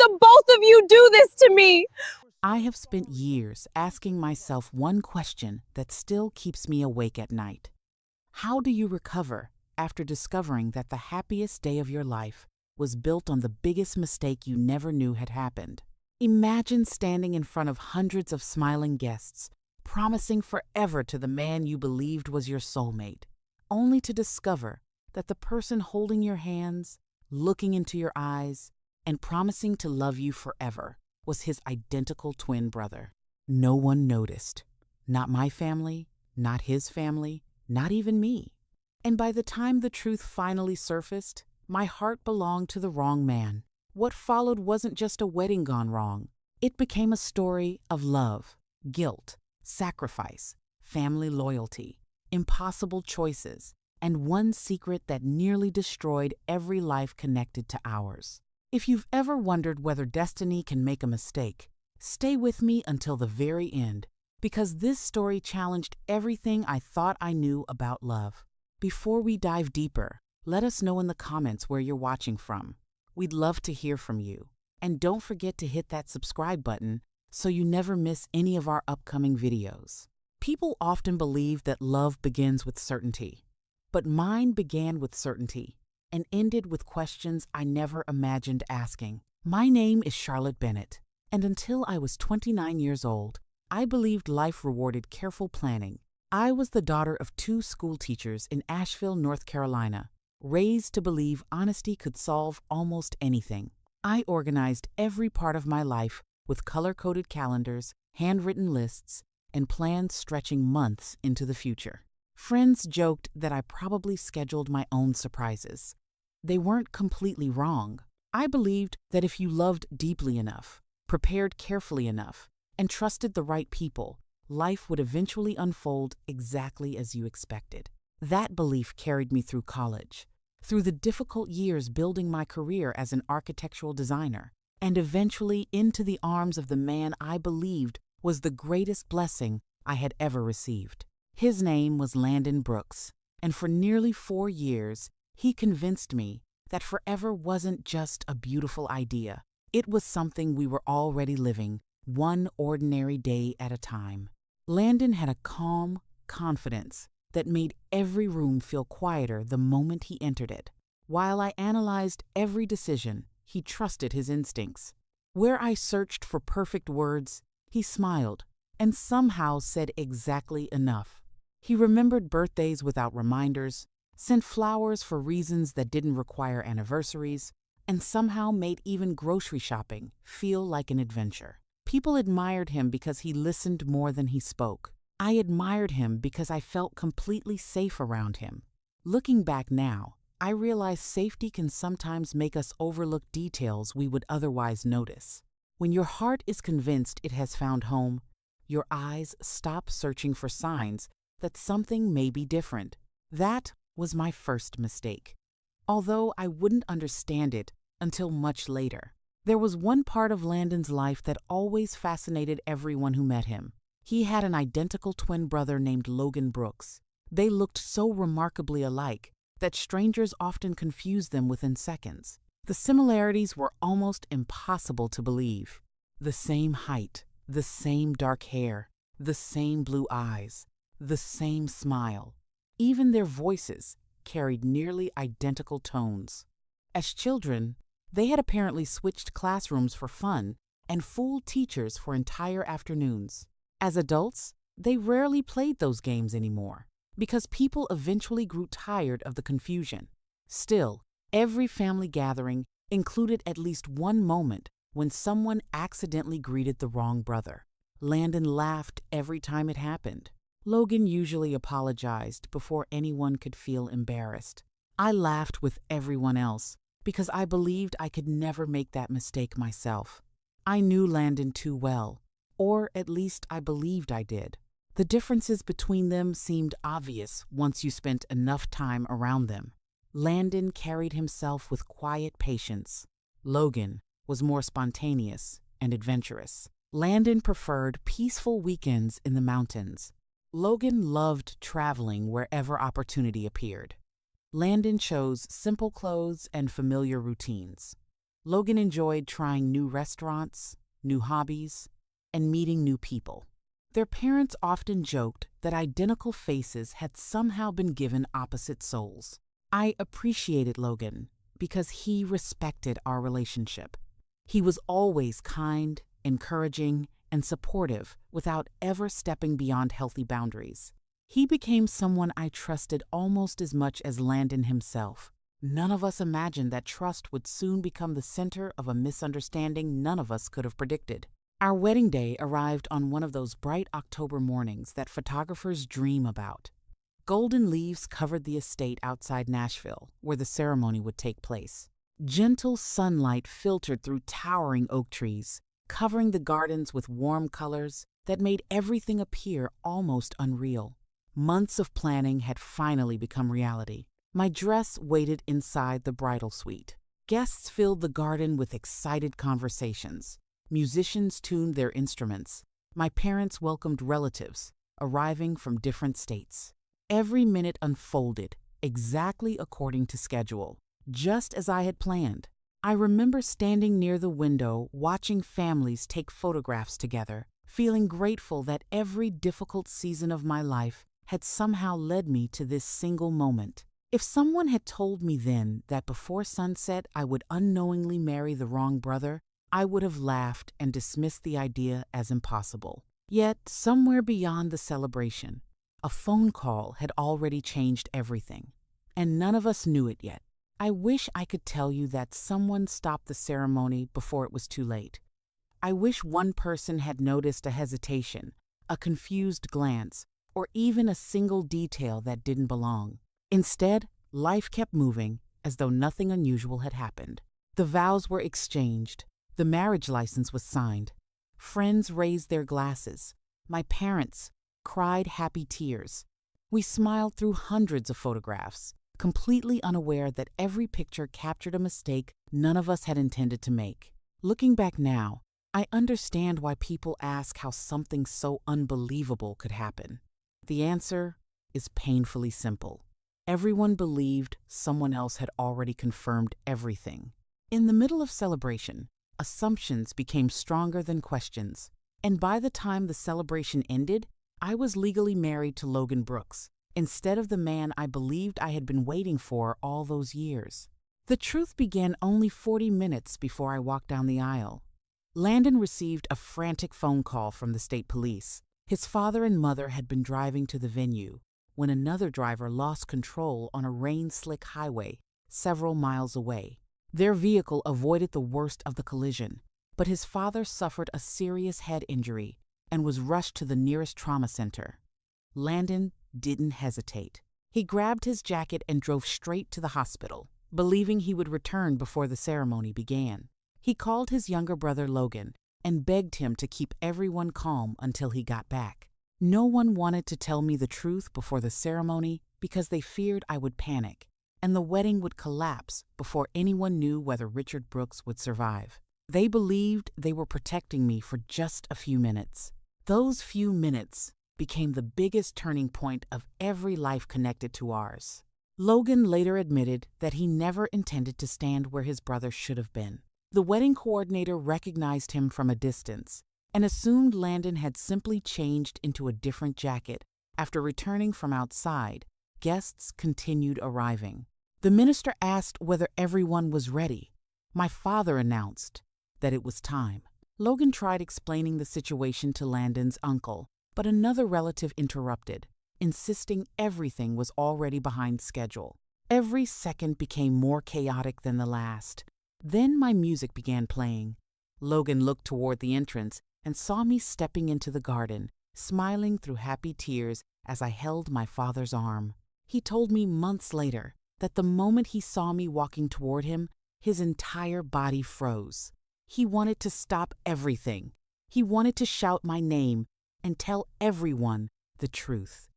the both of you do this to me? I have spent years asking myself one question that still keeps me awake at night. How do you recover after discovering that the happiest day of your life was built on the biggest mistake you never knew had happened? Imagine standing in front of hundreds of smiling guests, promising forever to the man you believed was your soulmate, only to discover that the person holding your hands, looking into your eyes, and promising to love you forever was his identical twin brother. No one noticed. Not my family, not his family, not even me. And by the time the truth finally surfaced, my heart belonged to the wrong man. What followed wasn't just a wedding gone wrong. It became a story of love, guilt, sacrifice, family loyalty, impossible choices, and one secret that nearly destroyed every life connected to ours. If you've ever wondered whether destiny can make a mistake, stay with me until the very end, because this story challenged everything I thought I knew about love. Before we dive deeper, let us know in the comments where you're watching from. We'd love to hear from you. And don't forget to hit that subscribe button so you never miss any of our upcoming videos. People often believe that love begins with certainty, but mine began with certainty and ended with questions I never imagined asking. My name is Charlotte Bennett, and until I was 29 years old, I believed life rewarded careful planning. I was the daughter of two school teachers in Asheville, North Carolina, raised to believe honesty could solve almost anything. I organized every part of my life with color-coded calendars, handwritten lists, and plans stretching months into the future. Friends joked that I probably scheduled my own surprises. They weren't completely wrong. I believed that if you loved deeply enough, prepared carefully enough, and trusted the right people, life would eventually unfold exactly as you expected. That belief carried me through college, through the difficult years building my career as an architectural designer, and eventually into the arms of the man I believed was the greatest blessing I had ever received. His name was Landon Brooks, and for nearly 4 years, he convinced me that forever wasn't just a beautiful idea. It was something we were already living, one ordinary day at a time. Landon had a calm confidence that made every room feel quieter the moment he entered it. While I analyzed every decision, he trusted his instincts. Where I searched for perfect words, he smiled and somehow said exactly enough. He remembered birthdays without reminders, sent flowers for reasons that didn't require anniversaries, and somehow made even grocery shopping feel like an adventure. People admired him because he listened more than he spoke. I admired him because I felt completely safe around him. Looking back now, I realize safety can sometimes make us overlook details we would otherwise notice. When your heart is convinced it has found home, your eyes stop searching for signs that something may be different. That was my first mistake, although I wouldn't understand it until much later. There was one part of Landon's life that always fascinated everyone who met him. He had an identical twin brother named Logan Brooks. They looked so remarkably alike that strangers often confused them within seconds. The similarities were almost impossible to believe. The same height, the same dark hair, the same blue eyes, the same smile. Even their voices carried nearly identical tones. As children, they had apparently switched classrooms for fun and fooled teachers for entire afternoons. As adults, they rarely played those games anymore because people eventually grew tired of the confusion. Still, every family gathering included at least one moment when someone accidentally greeted the wrong brother. Landon laughed every time it happened. Logan usually apologized before anyone could feel embarrassed. I laughed with everyone else because I believed I could never make that mistake myself. I knew Landon too well, or at least I believed I did. The differences between them seemed obvious once you spent enough time around them. Landon carried himself with quiet patience. Logan was more spontaneous and adventurous. Landon preferred peaceful weekends in the mountains. Logan loved traveling wherever opportunity appeared. Landon chose simple clothes and familiar routines. Logan enjoyed trying new restaurants, new hobbies, and meeting new people. Their parents often joked that identical faces had somehow been given opposite souls. I appreciated Logan because he respected our relationship. He was always kind, encouraging, and supportive without ever stepping beyond healthy boundaries. He became someone I trusted almost as much as Landon himself. None of us imagined that trust would soon become the center of a misunderstanding none of us could have predicted. Our wedding day arrived on one of those bright October mornings that photographers dream about. Golden leaves covered the estate outside Nashville, where the ceremony would take place. Gentle sunlight filtered through towering oak trees, covering the gardens with warm colors that made everything appear almost unreal. Months of planning had finally become reality. My dress waited inside the bridal suite. Guests filled the garden with excited conversations. Musicians tuned their instruments. My parents welcomed relatives, arriving from different states. Every minute unfolded exactly according to schedule, just as I had planned. I remember standing near the window, watching families take photographs together, feeling grateful that every difficult season of my life had somehow led me to this single moment. If someone had told me then that before sunset I would unknowingly marry the wrong brother, I would have laughed and dismissed the idea as impossible. Yet, somewhere beyond the celebration, a phone call had already changed everything, and none of us knew it yet. I wish I could tell you that someone stopped the ceremony before it was too late. I wish one person had noticed a hesitation, a confused glance, or even a single detail that didn't belong. Instead, life kept moving as though nothing unusual had happened. The vows were exchanged. The marriage license was signed. Friends raised their glasses. My parents cried happy tears. We smiled through hundreds of photographs, completely unaware that every picture captured a mistake none of us had intended to make. Looking back now, I understand why people ask how something so unbelievable could happen. The answer is painfully simple. Everyone believed someone else had already confirmed everything. In the middle of celebration, assumptions became stronger than questions, and by the time the celebration ended, I was legally married to Logan Brooks, instead of the man I believed I had been waiting for all those years. The truth began only 40 minutes before I walked down the aisle. Landon received a frantic phone call from the state police. His father and mother had been driving to the venue when another driver lost control on a rain-slick highway several miles away. Their vehicle avoided the worst of the collision, but his father suffered a serious head injury and was rushed to the nearest trauma center. Landon didn't hesitate. He grabbed his jacket and drove straight to the hospital, believing he would return before the ceremony began. He called his younger brother Logan and begged him to keep everyone calm until he got back. No one wanted to tell me the truth before the ceremony because they feared I would panic, and the wedding would collapse before anyone knew whether Richard Brooks would survive. They believed they were protecting me for just a few minutes. Those few minutes became the biggest turning point of every life connected to ours. Logan later admitted that he never intended to stand where his brother should have been. The wedding coordinator recognized him from a distance and assumed Landon had simply changed into a different jacket. After returning from outside, guests continued arriving. The minister asked whether everyone was ready. My father announced that it was time. Logan tried explaining the situation to Landon's uncle, but another relative interrupted, insisting everything was already behind schedule. Every second became more chaotic than the last. Then my music began playing. Logan looked toward the entrance and saw me stepping into the garden, smiling through happy tears as I held my father's arm. He told me months later that the moment he saw me walking toward him, his entire body froze. He wanted to stop everything. He wanted to shout my name and tell everyone the truth.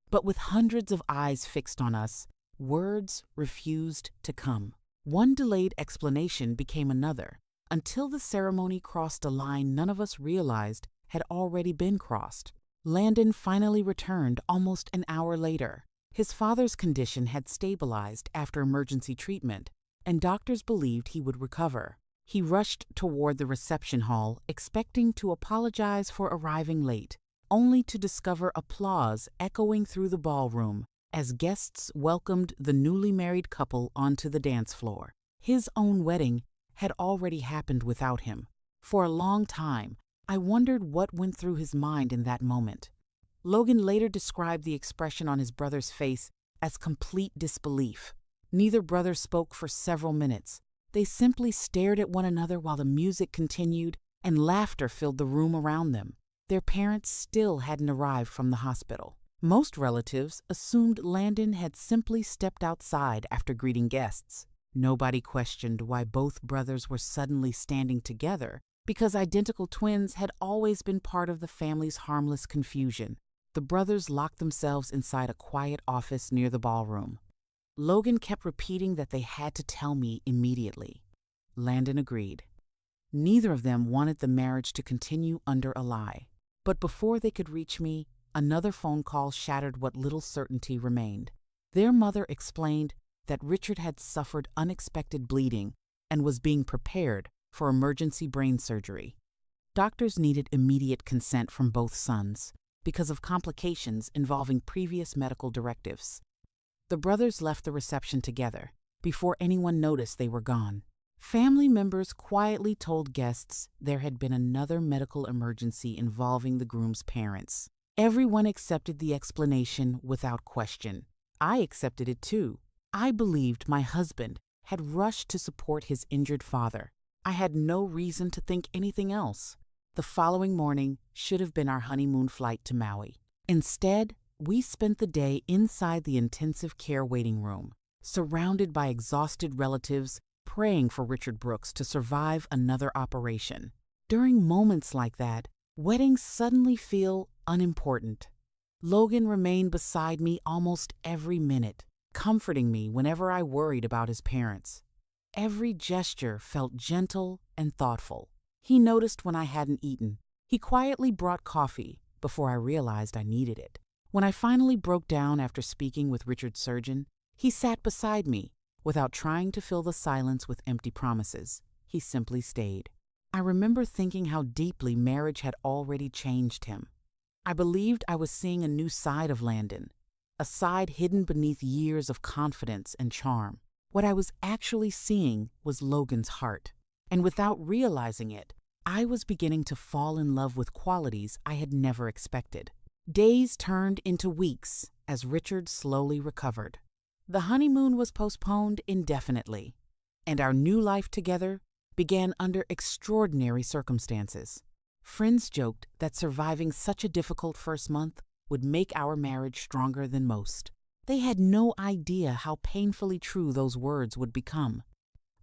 But with hundreds of eyes fixed on us, words refused to come. One delayed explanation became another, until the ceremony crossed a line none of us realized had already been crossed. Landon finally returned almost an hour later. His father's condition had stabilized after emergency treatment, and doctors believed he would recover. He rushed toward the reception hall, expecting to apologize for arriving late, only to discover applause echoing through the ballroom as guests welcomed the newly married couple onto the dance floor. His own wedding had already happened without him. For a long time, I wondered what went through his mind in that moment. Logan later described the expression on his brother's face as complete disbelief. Neither brother spoke for several minutes. They simply stared at one another while the music continued and laughter filled the room around them. Their parents still hadn't arrived from the hospital. Most relatives assumed Landon had simply stepped outside after greeting guests. Nobody questioned why both brothers were suddenly standing together, because identical twins had always been part of the family's harmless confusion. The brothers locked themselves inside a quiet office near the ballroom. Logan kept repeating that they had to tell me immediately. Landon agreed. Neither of them wanted the marriage to continue under a lie. But before they could reach me, another phone call shattered what little certainty remained. Their mother explained that Richard had suffered unexpected bleeding and was being prepared for emergency brain surgery. Doctors needed immediate consent from both sons because of complications involving previous medical directives. The brothers left the reception together. Before anyone noticed they were gone, family members quietly told guests there had been another medical emergency involving the groom's parents. Everyone accepted the explanation without question. I accepted it too. I believed my husband had rushed to support his injured father. I had no reason to think anything else. The following morning should have been our honeymoon flight to Maui. Instead, we spent the day inside the intensive care waiting room, surrounded by exhausted relatives praying for Richard Brooks to survive another operation. During moments like that, weddings suddenly feel unimportant. Logan remained beside me almost every minute, comforting me whenever I worried about his parents. Every gesture felt gentle and thoughtful. He noticed when I hadn't eaten. He quietly brought coffee before I realized I needed it. When I finally broke down after speaking with Richard's surgeon, he sat beside me without trying to fill the silence with empty promises. He simply stayed. I remember thinking how deeply marriage had already changed him. I believed I was seeing a new side of Landon, a side hidden beneath years of confidence and charm. What I was actually seeing was Logan's heart, and without realizing it, I was beginning to fall in love with qualities I had never expected. Days turned into weeks as Richard slowly recovered. The honeymoon was postponed indefinitely, and our new life together began under extraordinary circumstances. Friends joked that surviving such a difficult first month would make our marriage stronger than most. They had no idea how painfully true those words would become.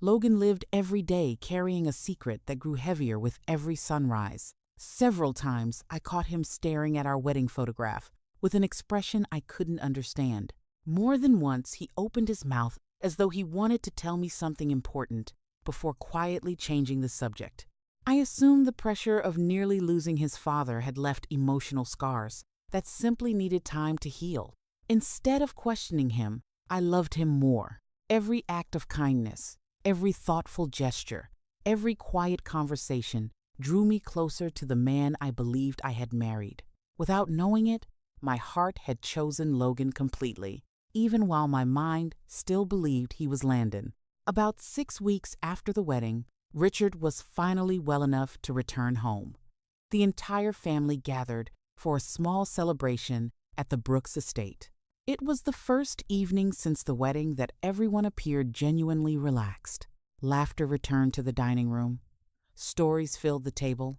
Logan lived every day carrying a secret that grew heavier with every sunrise. Several times I caught him staring at our wedding photograph with an expression I couldn't understand. More than once he opened his mouth as though he wanted to tell me something important before quietly changing the subject. I assumed the pressure of nearly losing his father had left emotional scars that simply needed time to heal. Instead of questioning him, I loved him more. Every act of kindness, every thoughtful gesture, every quiet conversation drew me closer to the man I believed I had married. Without knowing it, my heart had chosen Logan completely, even while my mind still believed he was Landon. About 6 weeks after the wedding, Richard was finally well enough to return home. The entire family gathered for a small celebration at the Brooks estate. It was the first evening since the wedding that everyone appeared genuinely relaxed. Laughter returned to the dining room. Stories filled the table.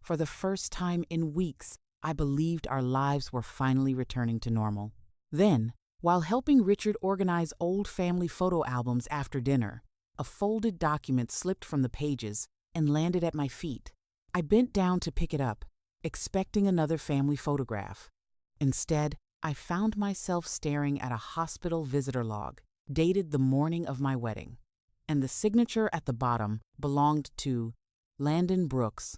For the first time in weeks, I believed our lives were finally returning to normal. Then, while helping Richard organize old family photo albums after dinner, a folded document slipped from the pages and landed at my feet. I bent down to pick it up, expecting another family photograph. Instead, I found myself staring at a hospital visitor log, dated the morning of my wedding, and the signature at the bottom belonged to Landon Brooks,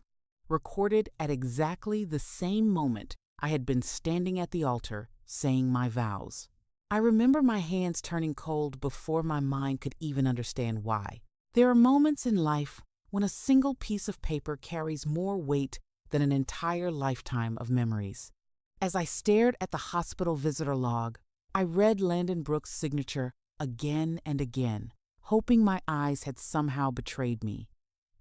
recorded at exactly the same moment I had been standing at the altar saying my vows. I remember my hands turning cold before my mind could even understand why. There are moments in life when a single piece of paper carries more weight than an entire lifetime of memories. As I stared at the hospital visitor log, I read Landon Brooks' signature again and again, hoping my eyes had somehow betrayed me.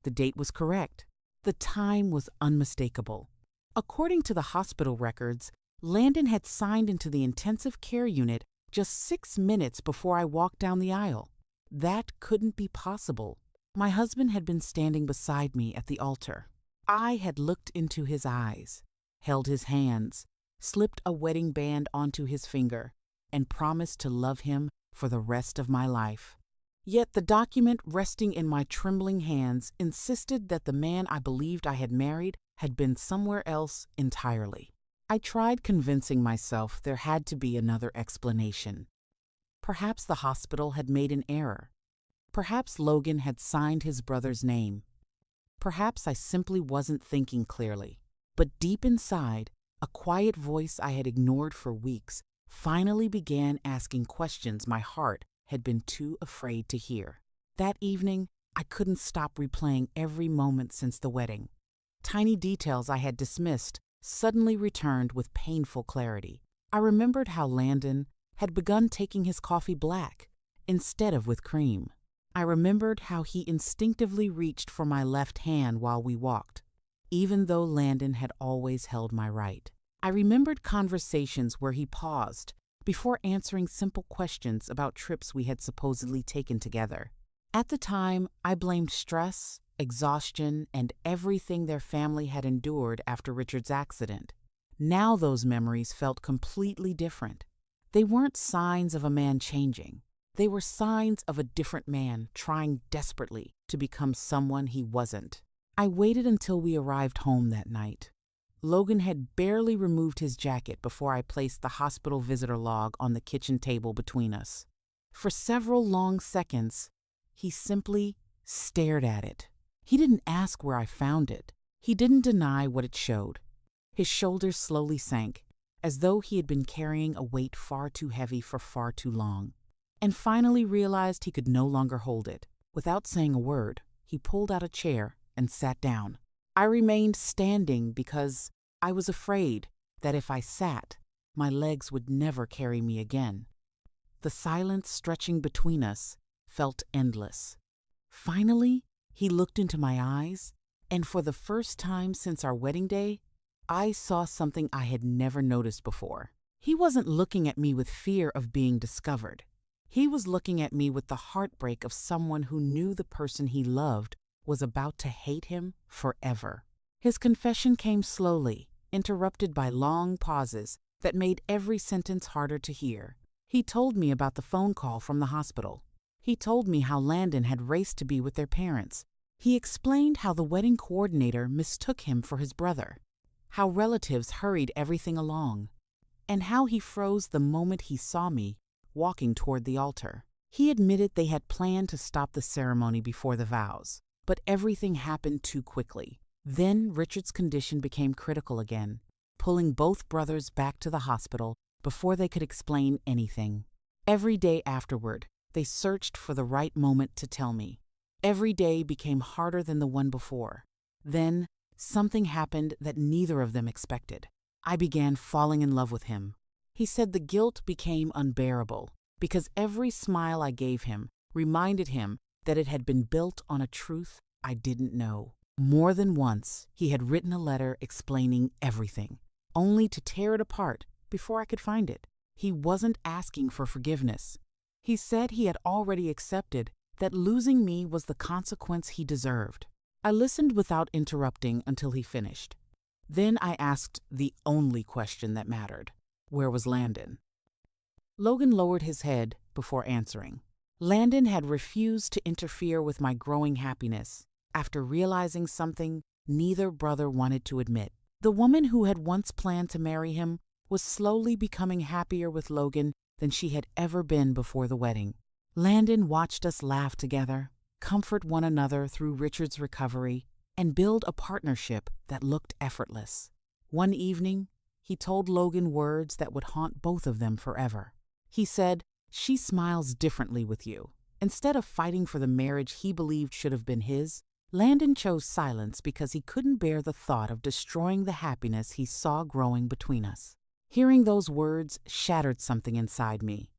The date was correct. The time was unmistakable. According to the hospital records, Landon had signed into the intensive care unit just 6 minutes before I walked down the aisle. That couldn't be possible. My husband had been standing beside me at the altar. I had looked into his eyes, held his hands, slipped a wedding band onto his finger, and promised to love him for the rest of my life. Yet the document resting in my trembling hands insisted that the man I believed I had married had been somewhere else entirely. I tried convincing myself there had to be another explanation. Perhaps the hospital had made an error. Perhaps Logan had signed his brother's name. Perhaps I simply wasn't thinking clearly. But deep inside, a quiet voice I had ignored for weeks finally began asking questions my heart had been too afraid to hear. That evening, I couldn't stop replaying every moment since the wedding. Tiny details I had dismissed suddenly returned with painful clarity. I remembered how Landon had begun taking his coffee black instead of with cream. I remembered how he instinctively reached for my left hand while we walked, even though Landon had always held my right. I remembered conversations where he paused before answering simple questions about trips we had supposedly taken together. At the time, I blamed stress, exhaustion, and everything their family had endured after Richard's accident. Now those memories felt completely different. They weren't signs of a man changing. They were signs of a different man trying desperately to become someone he wasn't. I waited until we arrived home that night. Logan had barely removed his jacket before I placed the hospital visitor log on the kitchen table between us. For several long seconds, he simply stared at it. He didn't ask where I found it. He didn't deny what it showed. His shoulders slowly sank, as though he had been carrying a weight far too heavy for far too long, and finally realized he could no longer hold it. Without saying a word, he pulled out a chair and sat down. I remained standing because I was afraid that if I sat, my legs would never carry me again. The silence stretching between us felt endless. Finally, he looked into my eyes, and for the first time since our wedding day, I saw something I had never noticed before. He wasn't looking at me with fear of being discovered. He was looking at me with the heartbreak of someone who knew the person he loved was about to hate him forever. His confession came slowly, interrupted by long pauses that made every sentence harder to hear. He told me about the phone call from the hospital. He told me how Landon had raced to be with their parents. He explained how the wedding coordinator mistook him for his brother, how relatives hurried everything along, and how he froze the moment he saw me walking toward the altar. He admitted they had planned to stop the ceremony before the vows, but everything happened too quickly. Then Richard's condition became critical again, pulling both brothers back to the hospital before they could explain anything. Every day afterward, they searched for the right moment to tell me. Every day became harder than the one before. Then, something happened that neither of them expected. I began falling in love with him. He said the guilt became unbearable because every smile I gave him reminded him that it had been built on a truth I didn't know. More than once, he had written a letter explaining everything, only to tear it apart before I could find it. He wasn't asking for forgiveness. He said he had already accepted that losing me was the consequence he deserved. I listened without interrupting until he finished. Then I asked the only question that mattered. Where was Landon? Logan lowered his head before answering. Landon had refused to interfere with my growing happiness after realizing something neither brother wanted to admit. The woman who had once planned to marry him was slowly becoming happier with Logan than she had ever been before the wedding. Landon watched us laugh together, comfort one another through Richard's recovery, and build a partnership that looked effortless. One evening, he told Logan words that would haunt both of them forever. He said, "She smiles differently with you." Instead of fighting for the marriage he believed should have been his, Landon chose silence because he couldn't bear the thought of destroying the happiness he saw growing between us. Hearing those words shattered something inside me.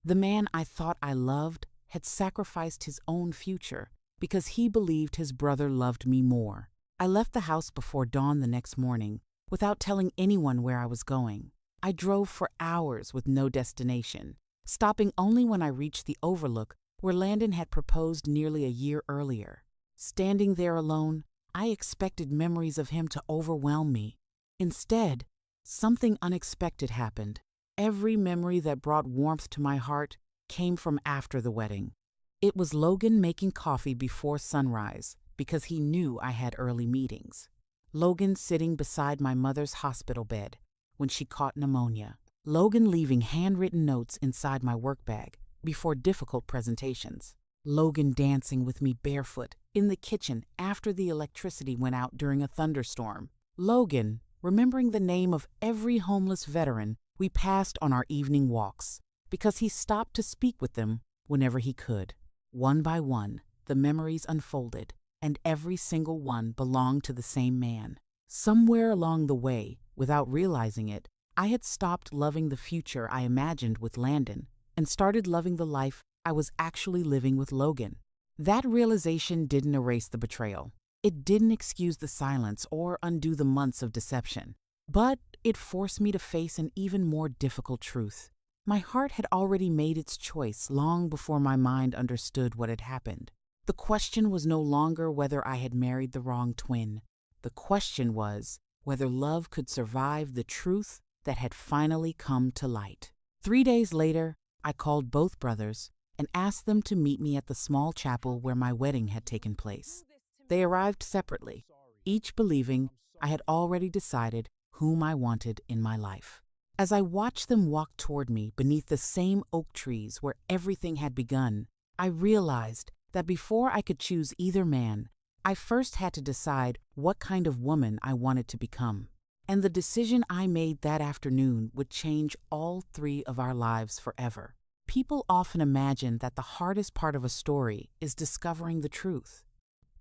The man I thought I loved had sacrificed his own future because he believed his brother loved me more. I left the house before dawn the next morning without telling anyone where I was going. I drove for hours with no destination, stopping only when I reached the overlook where Landon had proposed nearly a year earlier. Standing there alone, I expected memories of him to overwhelm me. Instead, something unexpected happened. Every memory that brought warmth to my heart came from after the wedding. It was Logan making coffee before sunrise because he knew I had early meetings. Logan sitting beside my mother's hospital bed when she caught pneumonia. Logan leaving handwritten notes inside my work bag before difficult presentations. Logan dancing with me barefoot in the kitchen after the electricity went out during a thunderstorm. Logan remembering the name of every homeless veteran we passed on our evening walks because he stopped to speak with them whenever he could. One by one, the memories unfolded, and every single one belonged to the same man. Somewhere along the way, without realizing it, I had stopped loving the future I imagined with Landon and started loving the life I was actually living with Logan. That realization didn't erase the betrayal. It didn't excuse the silence or undo the months of deception. But it forced me to face an even more difficult truth. My heart had already made its choice long before my mind understood what had happened. The question was no longer whether I had married the wrong twin. The question was whether love could survive the truth that had finally come to light. 3 days later, I called both brothers and asked them to meet me at the small chapel where my wedding had taken place. They arrived separately, each believing I had already decided whom I wanted in my life. As I watched them walk toward me beneath the same oak trees where everything had begun, I realized that before I could choose either man, I first had to decide what kind of woman I wanted to become. And the decision I made that afternoon would change all 3 of our lives forever. People often imagine that the hardest part of a story is discovering the truth.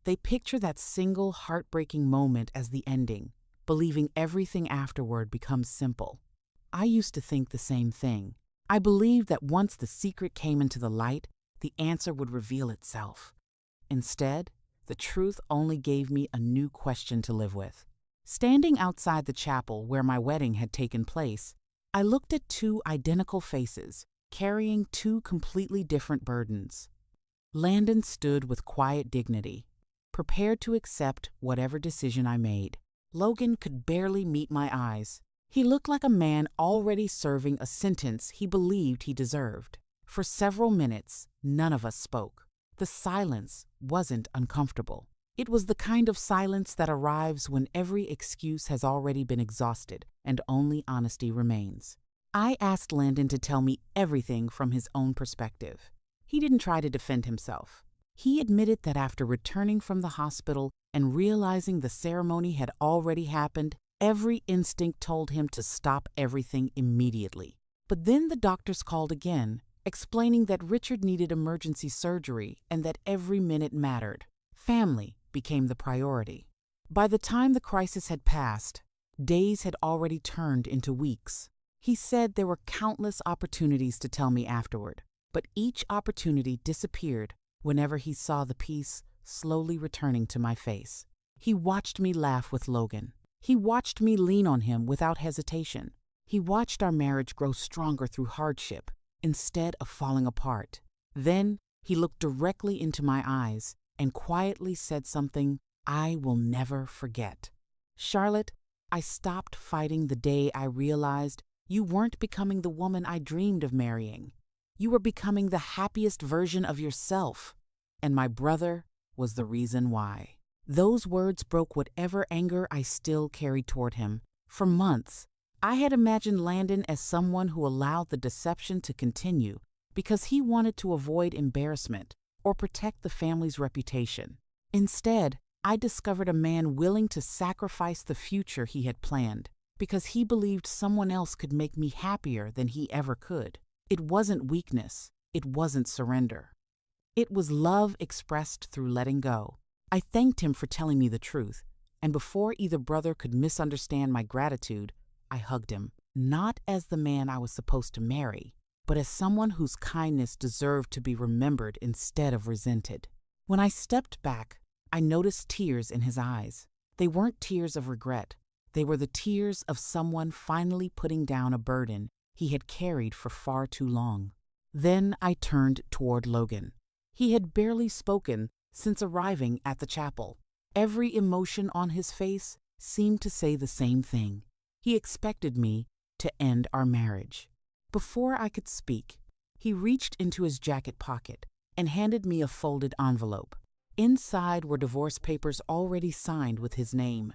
They picture that single heartbreaking moment as the ending, believing everything afterward becomes simple. I used to think the same thing. I believed that once the secret came into the light, the answer would reveal itself. Instead, the truth only gave me a new question to live with. Standing outside the chapel where my wedding had taken place, I looked at 2 identical faces, carrying 2 completely different burdens. Landon stood with quiet dignity, prepared to accept whatever decision I made. Logan could barely meet my eyes. He looked like a man already serving a sentence he believed he deserved. For several minutes, none of us spoke. The silence wasn't uncomfortable. It was the kind of silence that arrives when every excuse has already been exhausted and only honesty remains. I asked Landon to tell me everything from his own perspective. He didn't try to defend himself. He admitted that after returning from the hospital and realizing the ceremony had already happened, every instinct told him to stop everything immediately. But then the doctors called again, explaining that Richard needed emergency surgery and that every minute mattered. Family became the priority. By the time the crisis had passed, days had already turned into weeks. He said there were countless opportunities to tell me afterward, but each opportunity disappeared whenever he saw the peace slowly returning to my face. He watched me laugh with Logan. He watched me lean on him without hesitation. He watched our marriage grow stronger through hardship instead of falling apart. Then he looked directly into my eyes and quietly said something I will never forget. "Charlotte, I stopped fighting the day I realized you weren't becoming the woman I dreamed of marrying. You were becoming the happiest version of yourself, and my brother was the reason why." Those words broke whatever anger I still carried toward him. For months, I had imagined Landon as someone who allowed the deception to continue because he wanted to avoid embarrassment or protect the family's reputation. Instead, I discovered a man willing to sacrifice the future he had planned because he believed someone else could make me happier than he ever could. It wasn't weakness. It wasn't surrender. It was love expressed through letting go. I thanked him for telling me the truth, and before either brother could misunderstand my gratitude, I hugged him, not as the man I was supposed to marry, but as someone whose kindness deserved to be remembered instead of resented. When I stepped back, I noticed tears in his eyes. They weren't tears of regret. They were the tears of someone finally putting down a burden he had carried for far too long. Then I turned toward Logan. He had barely spoken since arriving at the chapel. Every emotion on his face seemed to say the same thing. He expected me to end our marriage. Before I could speak, he reached into his jacket pocket and handed me a folded envelope. Inside were divorce papers already signed with his name.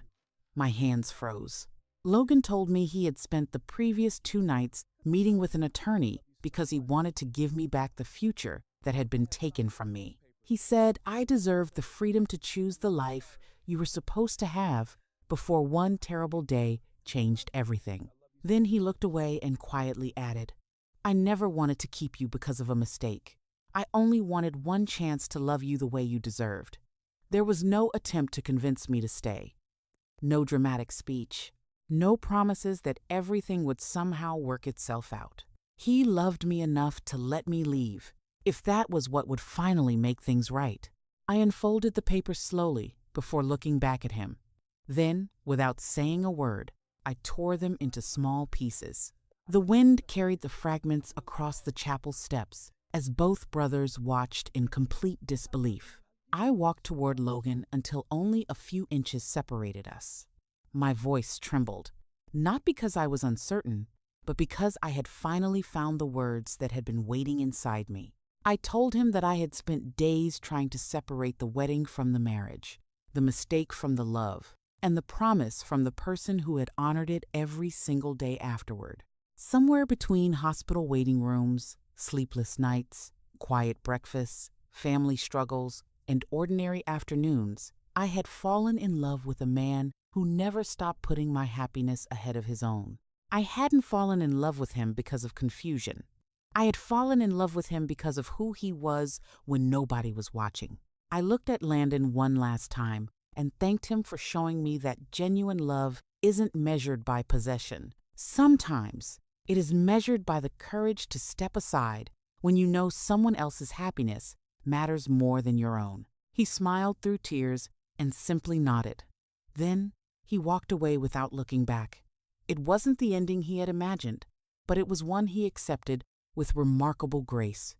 My hands froze. Logan told me he had spent the previous 2 nights meeting with an attorney because he wanted to give me back the future that had been taken from me. He said I deserved the freedom to choose the life you were supposed to have before one terrible day changed everything. Then he looked away and quietly added, "I never wanted to keep you because of a mistake. I only wanted one chance to love you the way you deserved. There was no attempt to convince me to stay. No dramatic speech. No promises that everything would somehow work itself out. He loved me enough to let me leave, if that was what would finally make things right." I unfolded the papers slowly before looking back at him. Then, without saying a word, I tore them into small pieces. The wind carried the fragments across the chapel steps as both brothers watched in complete disbelief. I walked toward Logan until only a few inches separated us. My voice trembled, not because I was uncertain, but because I had finally found the words that had been waiting inside me. I told him that I had spent days trying to separate the wedding from the marriage, the mistake from the love, and the promise from the person who had honored it every single day afterward. Somewhere between hospital waiting rooms, sleepless nights, quiet breakfasts, family struggles, and ordinary afternoons, I had fallen in love with a man who never stopped putting my happiness ahead of his own. I hadn't fallen in love with him because of confusion. I had fallen in love with him because of who he was when nobody was watching. I looked at Landon one last time and thanked him for showing me that genuine love isn't measured by possession. Sometimes it is measured by the courage to step aside when you know someone else's happiness matters more than your own. He smiled through tears and simply nodded. Then he walked away without looking back. It wasn't the ending he had imagined, but it was one he accepted with remarkable grace.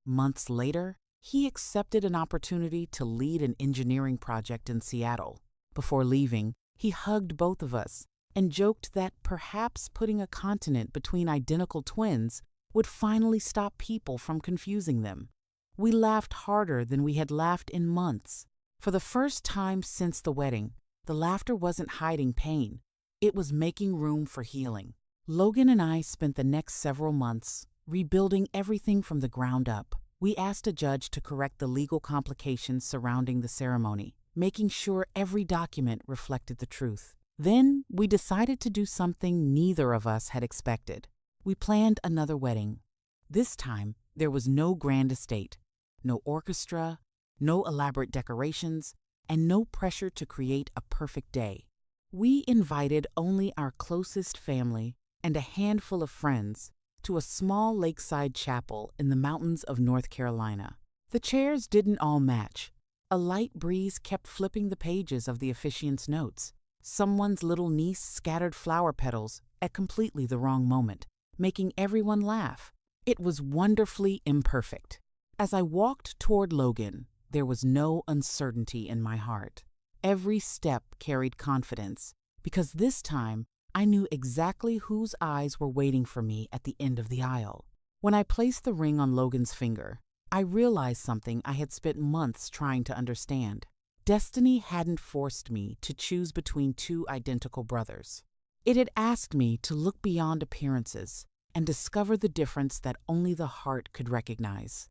Months later, he accepted an opportunity to lead an engineering project in Seattle. Before leaving, he hugged both of us and joked that perhaps putting a continent between identical twins would finally stop people from confusing them. We laughed harder than we had laughed in months. For the first time since the wedding, the laughter wasn't hiding pain. It was making room for healing. Logan and I spent the next several months rebuilding everything from the ground up. We asked a judge to correct the legal complications surrounding the ceremony, making sure every document reflected the truth. Then we decided to do something neither of us had expected. We planned another wedding. This time, there was no grand estate, no orchestra, no elaborate decorations, and no pressure to create a perfect day. We invited only our closest family and a handful of friends to a small lakeside chapel in the mountains of North Carolina. The chairs didn't all match. A light breeze kept flipping the pages of the officiant's notes. Someone's little niece scattered flower petals at completely the wrong moment, making everyone laugh. It was wonderfully imperfect. As I walked toward Logan, there was no uncertainty in my heart. Every step carried confidence, because this time I knew exactly whose eyes were waiting for me at the end of the aisle. When I placed the ring on Logan's finger, I realized something I had spent months trying to understand. Destiny hadn't forced me to choose between 2 identical brothers. It had asked me to look beyond appearances and discover the difference that only the heart could recognize.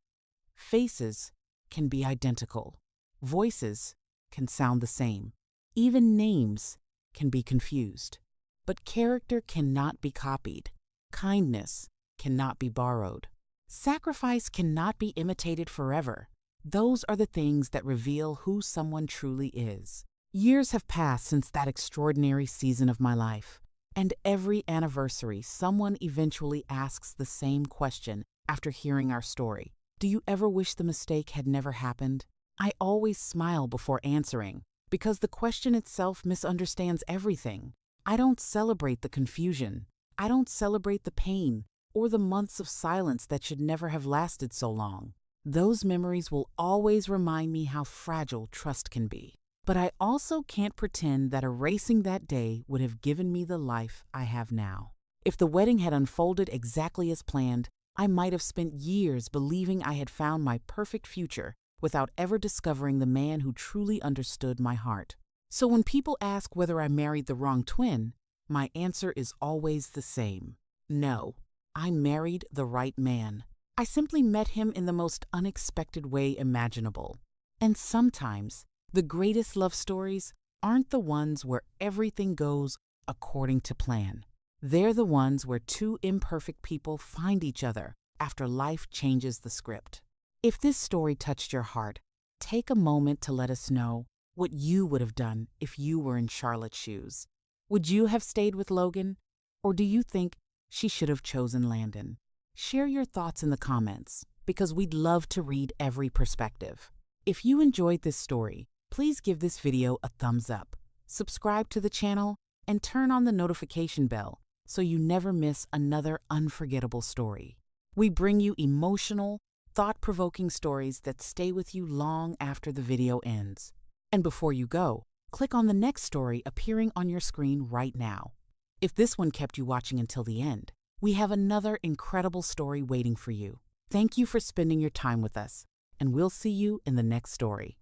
Faces can be identical. Voices can sound the same. Even names can be confused. But character cannot be copied. Kindness cannot be borrowed. Sacrifice cannot be imitated forever. Those are the things that reveal who someone truly is. Years have passed since that extraordinary season of my life, and every anniversary, someone eventually asks the same question after hearing our story. Do you ever wish the mistake had never happened? I always smile before answering, because the question itself misunderstands everything. I don't celebrate the confusion. I don't celebrate the pain or the months of silence that should never have lasted so long. Those memories will always remind me how fragile trust can be. But I also can't pretend that erasing that day would have given me the life I have now. If the wedding had unfolded exactly as planned, I might have spent years believing I had found my perfect future without ever discovering the man who truly understood my heart. So when people ask whether I married the wrong twin, my answer is always the same. No, I married the right man. I simply met him in the most unexpected way imaginable. And sometimes, the greatest love stories aren't the ones where everything goes according to plan. They're the ones where two imperfect people find each other after life changes the script. If this story touched your heart, take a moment to let us know what you would have done if you were in Charlotte's shoes. Would you have stayed with Logan? Or do you think she should have chosen Landon? Share your thoughts in the comments, because we'd love to read every perspective. If you enjoyed this story, please give this video a thumbs up, subscribe to the channel, and turn on the notification bell so you never miss another unforgettable story. We bring you emotional, thought-provoking stories that stay with you long after the video ends. And before you go, click on the next story appearing on your screen right now. If this one kept you watching until the end, we have another incredible story waiting for you. Thank you for spending your time with us, and we'll see you in the next story.